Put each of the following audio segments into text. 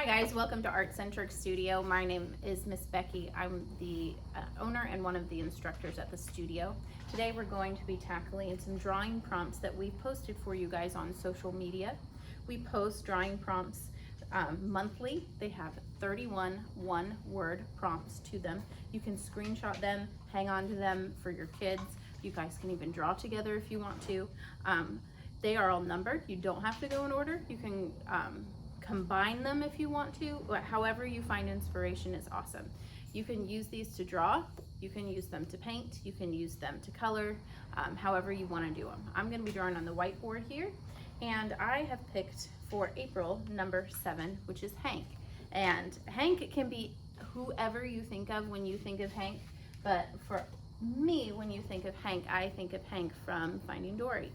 Hi guys, welcome to Art Centric Studio. My name is Miss Becky. I'm the owner and one of the instructors at the studio. Today we're going to be tackling some drawing prompts that we've posted for you guys on social media. We post drawing prompts monthly. They have 31 one-word prompts to them. You can screenshot them, hang on to them for your kids. You guys can even draw together if you want to. They are all numbered. You don't have to go in order. You can combine them if you want to. However you find inspiration is awesome. You can use these to draw, you can use them to paint, you can use them to color, however you want to do them. I'm going to be drawing on the whiteboard here, and I have picked for April number 7, which is Hank. And Hank can be whoever you think of when you think of Hank, but for me, when you think of Hank, I think of Hank from Finding Dory.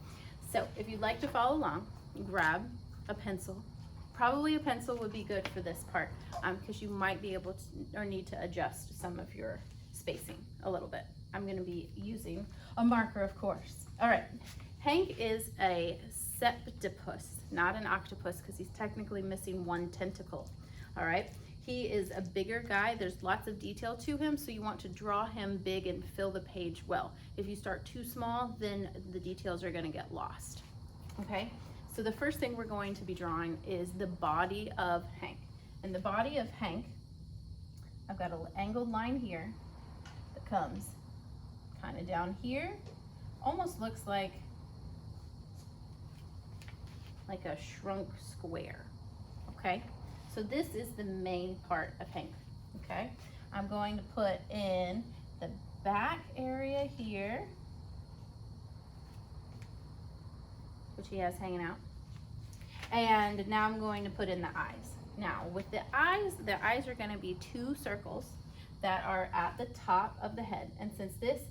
So if you'd like to follow along, grab a pencil. Probably a pencil would be good for this part because you might be able to or need to adjust some of your spacing a little bit. I'm going to be using a marker, of course. All right, Hank is a septipus, not an octopus, because he's technically missing one tentacle. All right, he is a bigger guy. There's lots of detail to him, so you want to draw him big and fill the page well. If you start too small, then the details are going to get lost. Okay. So the first thing we're going to be drawing is the body of Hank. And the body of Hank, I've got an angled line here that comes kind of down here. Almost looks like a shrunk square, okay? So this is the main part of Hank, okay? I'm going to put in the back area here, which he has hanging out. And now I'm going to put in the eyes. Now with the eyes are going to be 2 circles that are at the top of the head. And since this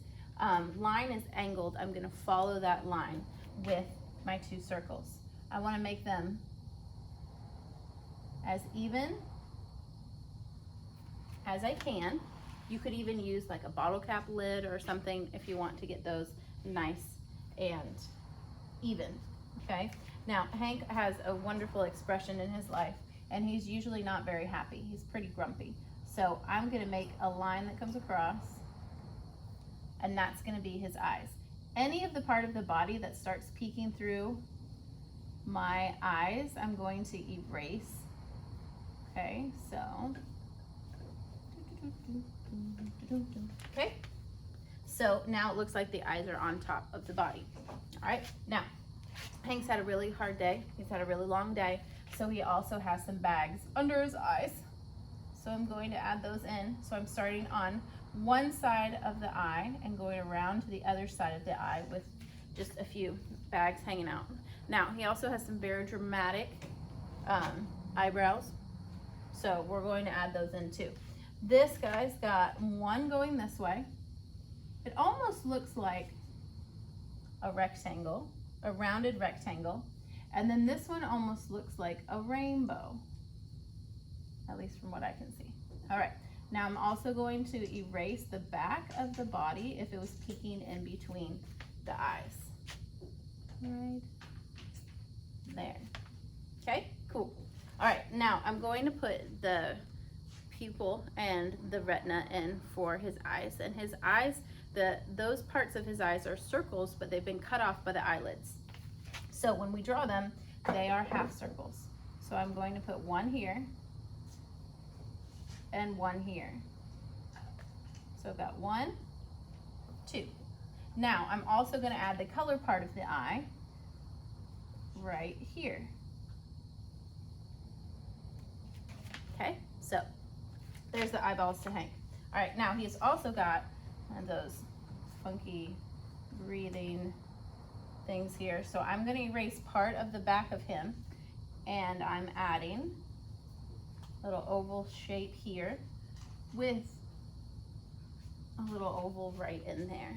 line is angled, I'm going to follow that line with my 2 circles. I want to make them as even as I can. You could even use like a bottle cap lid or something if you want to get those nice and even. Okay, now Hank has a wonderful expression in his life, and he's usually not very happy. He's pretty grumpy. So I'm going to make a line that comes across, and that's going to be his eyes. Any of the part of the body that starts peeking through my eyes, I'm going to erase. Okay, so okay, so now it looks like the eyes are on top of the body. All right, now Hank's had a really hard day. He's had a really long day. So he also has some bags under his eyes. So I'm going to add those in. So I'm starting on one side of the eye and going around to the other side of the eye with just a few bags hanging out. Now he also has some very dramatic eyebrows. So we're going to add those in too. This guy's got one going this way. It almost looks like a rectangle. A rounded rectangle, and then this one almost looks like a rainbow, at least from what I can see. All right, now I'm also going to erase the back of the body if it was peeking in between the eyes. Right there. Okay, cool. All right, now I'm going to put the pupil and the retina in for his eyes, and his eyes, those parts of his eyes are circles, but they've been cut off by the eyelids. So when we draw them, they are half circles. So I'm going to put one here and one here. So I've got 1, 2. Now I'm also going to add the color part of the eye right here. Okay, so there's the eyeballs to Hank. All right, now he's also got those funky breathing things here. So I'm going to erase part of the back of him, and I'm adding a little oval shape here with a little oval right in there.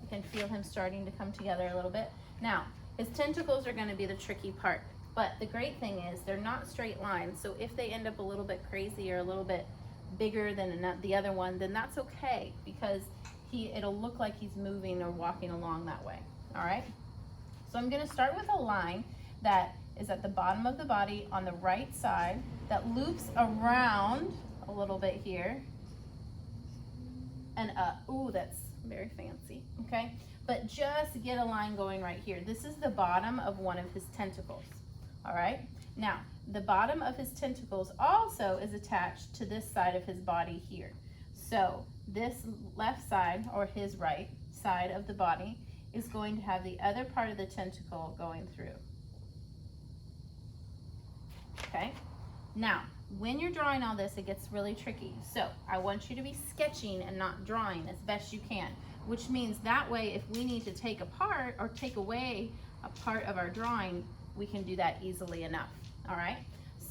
You can feel him starting to come together a little bit. Now, his tentacles are going to be the tricky part, but the great thing is they're not straight lines. So if they end up a little bit crazy or a little bit bigger than the other one, then that's okay, because it'll look like he's moving or walking along that way. All right, so I'm going to start with a line that is at the bottom of the body on the right side that loops around a little bit here and up. Ooh, that's very fancy, okay? But just get a line going right here. This is the bottom of one of his tentacles, all right? Now, the bottom of his tentacles also is attached to this side of his body here. So this left side, or his right side of the body, is going to have the other part of the tentacle going through. Okay? Now, when you're drawing all this, it gets really tricky. So I want you to be sketching and not drawing as best you can, which means that way if we need to take apart or take away a part of our drawing, we can do that easily enough. All right?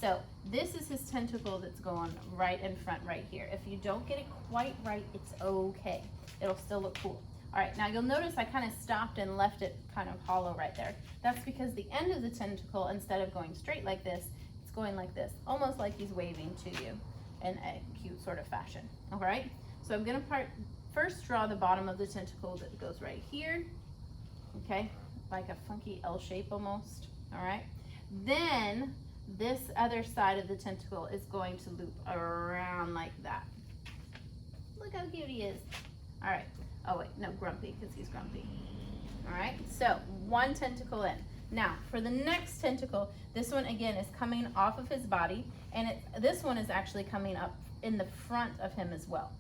So this is his tentacle that's going right in front right here. If you don't get it quite right, it's okay. It'll still look cool. All right, now you'll notice I kind of stopped and left it kind of hollow right there. That's because the end of the tentacle, instead of going straight like this, it's going like this, almost like he's waving to you in a cute sort of fashion. All right, so I'm gonna first draw the bottom of the tentacle that goes right here, okay, like a funky L shape almost. All right, then this other side of the tentacle is going to loop around like that. Look how cute he is. All right. Oh wait, no, grumpy, because he's grumpy. All right, so one tentacle in. Now, for the next tentacle, this one again is coming off of his body, and this one is actually coming up in the front of him as well.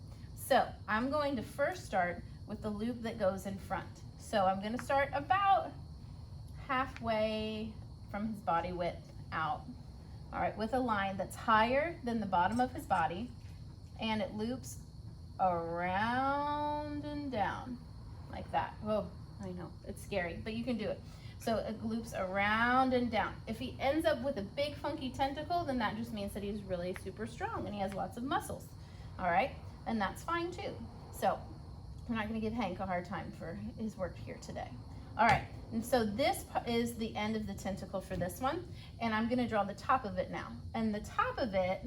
So I'm going to first start with the loop that goes in front. So I'm gonna start about halfway from his body width out. All right, with a line that's higher than the bottom of his body, and it loops around and down like that. Oh, I know, it's scary, but you can do it. So it loops around and down. If he ends up with a big funky tentacle, then that just means that he's really super strong and he has lots of muscles. All right, and that's fine too. So we're not going to give Hank a hard time for his work here today. All right, and so this is the end of the tentacle for this one, and I'm going to draw the top of it now. And the top of it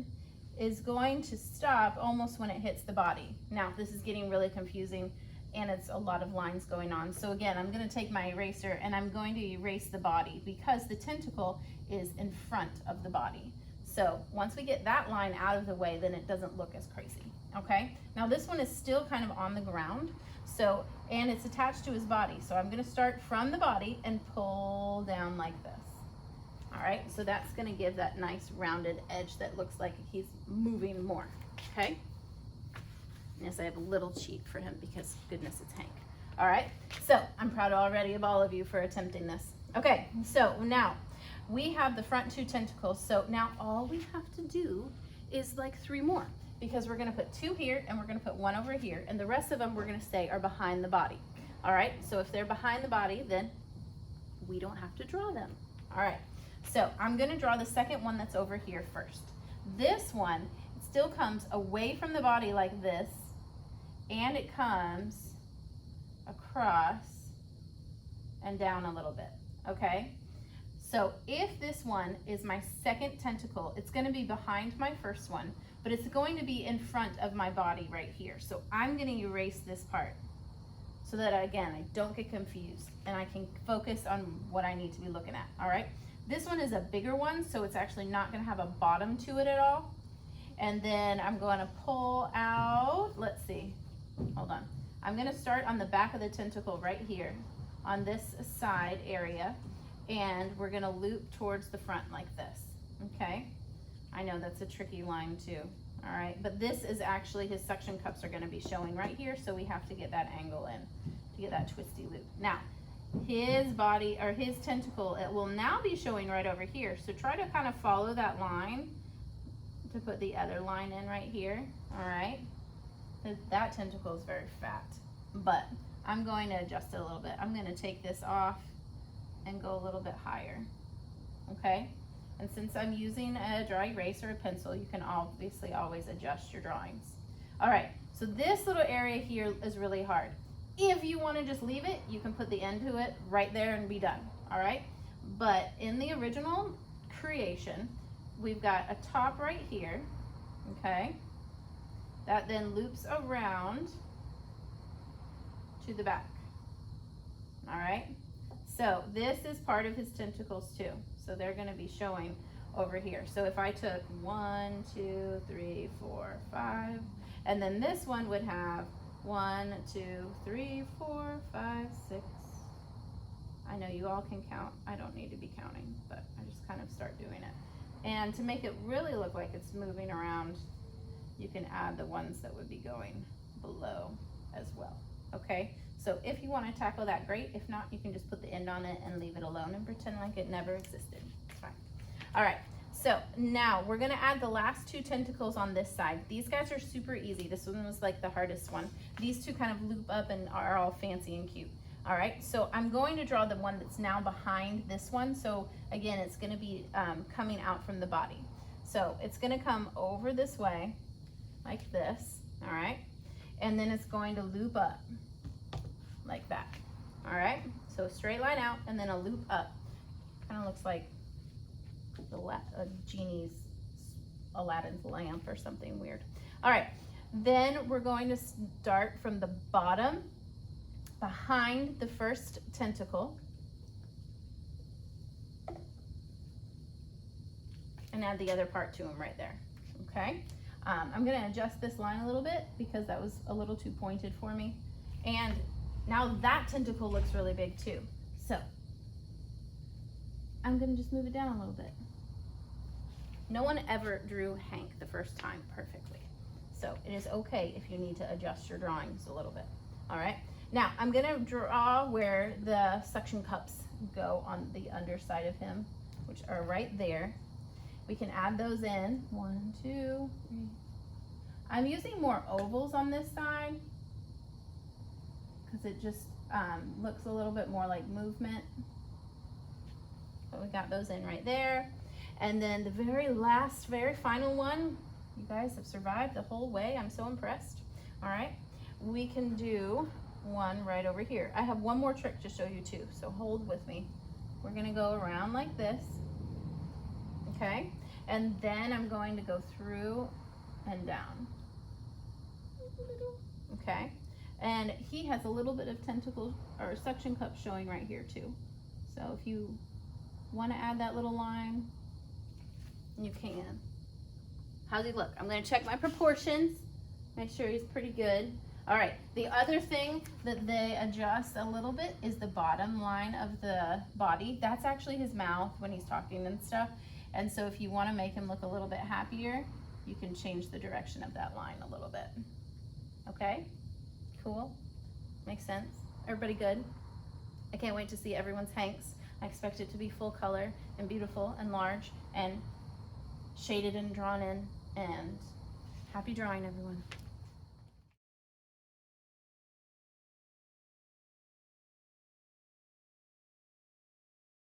is going to stop almost when it hits the body. Now, this is getting really confusing and it's a lot of lines going on. So again, I'm gonna take my eraser and I'm going to erase the body because the tentacle is in front of the body. So once we get that line out of the way, then it doesn't look as crazy, okay? Now this one is still kind of on the ground, so, and it's attached to his body. So I'm gonna start from the body and pull down like this. All right, so that's gonna give that nice rounded edge that looks like he's moving more, okay? Yes, I have a little cheat for him because goodness, it's Hank. All right, so I'm proud already of all of you for attempting this. Okay, so now we have the front two tentacles. So now all we have to do is like 3 more because we're gonna put 2 here and we're gonna put 1 over here, and the rest of them we're gonna say are behind the body. All right, so if they're behind the body, then we don't have to draw them. All right. So I'm gonna draw the second one that's over here first. This one still comes away from the body like this, and it comes across and down a little bit, okay? So if this one is my second tentacle, it's gonna be behind my first one, but it's going to be in front of my body right here. So I'm gonna erase this part so that, again, I don't get confused and I can focus on what I need to be looking at, all right? This one is a bigger one, so it's actually not gonna have a bottom to it at all. And then I'm gonna pull out, let's see, hold on. I'm gonna start on the back of the tentacle right here on this side area, and we're gonna loop towards the front like this, okay? I know that's a tricky line too, all right? But this is actually, his suction cups are gonna be showing right here, so we have to get that angle in to get that twisty loop. Now, his body, or his tentacle, it will now be showing right over here. So try to kind of follow that line to put the other line in right here, all right? That tentacle is very fat, but I'm going to adjust it a little bit. I'm gonna take this off and go a little bit higher, okay? And since I'm using a dry erase or a pencil, you can obviously always adjust your drawings. All right, so this little area here is really hard. If you want to just leave it, you can put the end to it right there and be done, all right? But in the original creation, we've got a top right here, okay? That then loops around to the back, all right? So this is part of his tentacles too. So they're gonna be showing over here. So if I took 1, 2, 3, 4, 5, and then this one would have 1, 2, 3, 4, 5, 6. I know you all can count. I don't need to be counting, but I just kind of start doing it. And to make it really look like it's moving around, you can add the ones that would be going below as well. Okay, so if you want to tackle that, great. If not, you can just put the end on it and leave it alone and pretend like it never existed. It's fine. All right, so now we're gonna add the last 2 tentacles on this side. These guys are super easy. This one was like the hardest one. These 2 kind of loop up and are all fancy and cute. All right, so I'm going to draw the one that's now behind this one. So again, it's gonna be coming out from the body. So it's gonna come over this way, like this, all right? And then it's going to loop up, like that, all right? So a straight line out and then a loop up. Kind of looks like a genie's, Aladdin's lamp or something weird. All right, then we're going to start from the bottom behind the first tentacle and add the other part to him right there, okay? I'm gonna adjust this line a little bit because that was a little too pointed for me. And now that tentacle looks really big too. So I'm gonna just move it down a little bit. No one ever drew Hank the first time perfectly. So it is okay if you need to adjust your drawings a little bit, all right? Now, I'm gonna draw where the suction cups go on the underside of him, which are right there. We can add those in. 1, 2, 3. I'm using more ovals on this side because it just looks a little bit more like movement. But we got those in right there. And then the very last, very final one, you guys have survived the whole way. I'm so impressed. All right, we can do one right over here. I have one more trick to show you too, so hold with me. We're gonna go around like this, okay? And then I'm going to go through and down, okay? And he has a little bit of tentacle or suction cup showing right here too. So if you wanna add that little line, you can. How's he look? I'm gonna check my proportions, make sure he's pretty good. All right, the other thing that they adjust a little bit is the bottom line of the body. That's actually his mouth when he's talking and stuff. And so if you wanna make him look a little bit happier, you can change the direction of that line a little bit. Okay, cool, makes sense. Everybody good? I can't wait to see everyone's Hanks. I expect it to be full color and beautiful and large and shaded and drawn in, and happy drawing, everyone.